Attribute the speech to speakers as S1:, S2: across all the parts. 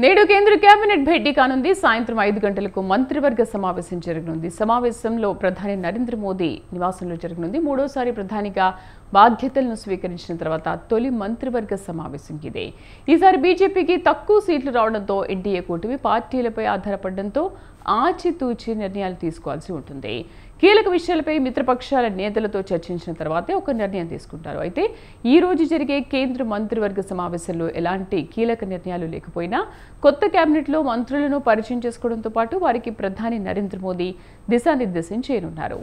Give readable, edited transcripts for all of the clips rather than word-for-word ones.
S1: నేడు కేంద్ర కేబినెట్ భేటీ కానుంది. సాయంత్రం 5 గంటలకు మంత్రివర్గ సమావేశం జరగనుంది. సమావేశంలో ప్రధాని నరేంద్ర మోదీ నివాసంలో జరగనుంది. మూడోసారి ప్రధానిగా బాధ్యతలను స్వీకరించిన తర్వాత తొలి మంత్రివర్గ సమావేశం ఇదే. ఈసారి బీజేపీకి తక్కువ సీట్లు రావడంతో ఎన్డీఏ కూటమి పార్టీలపై ఆధారపడడంతో ఆచితూచి నిర్ణయాలు తీసుకోవాల్సి ఉంటుంది. కీలక విషయాలపై మిత్రపక్షాల నేతలతో చర్చించిన తర్వాతే ఒక నిర్ణయం తీసుకుంటారు. అయితే ఈ రోజు జరిగే కేంద్ర మంత్రివర్గ సమావేశంలో ఎలాంటి కీలక నిర్ణయాలు లేకపోయినా కొత్త కేబినెట్లో మంత్రులను పరిచయం చేసుకోవడంతో పాటు వారికి ప్రధాని నరేంద్ర మోదీ దిశానిర్దేశం చేయనున్నారు.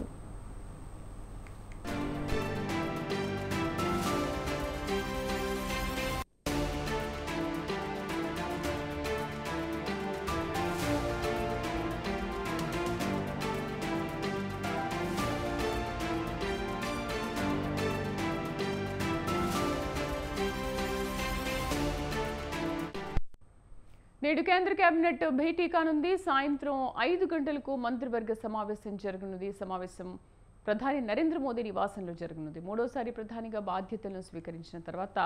S1: నేడు కేంద్ర కేబినెట్ భేటీ కానుంది. సాయంత్రం 5 గంటలకు మంత్రివర్గ సమావేశం జరగనుంది. సమావేశం ప్రధాని నరేంద్ర మోదీ నివాసంలో జరగనుంది. మూడోసారి ప్రధానిగా బాధ్యతలను స్వీకరించిన తర్వాత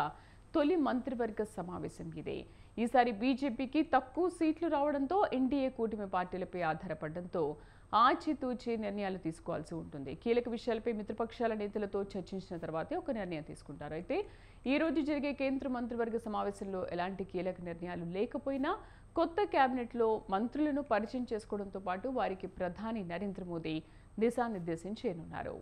S1: తొలి మంత్రివర్గ సమావేశం ఇదే. ఈసారి బీజేపీకి తక్కువ సీట్లు రావడంతో ఎన్డీఏ కూటమి పార్టీలపై ఆధారపడడంతో ఆచితూచి నిర్ణయాలు తీసుకోవాల్సి ఉంటుంది. కీలక విషయాలపై మిత్రపక్షాల నేతలతో చర్చించిన తర్వాతే ఒక నిర్ణయం తీసుకుంటారు. అయితే ఈ రోజు జరిగే కేంద్ర మంత్రివర్గ సమావేశంలో ఎలాంటి కీలక నిర్ణయాలు లేకపోయినా కొత్త కేబినెట్లో మంత్రులను పరిచయం చేసుకోవడంతో పాటు వారికి ప్రధాని నరేంద్ర మోదీ దిశానిర్దేశం చేయనున్నారు.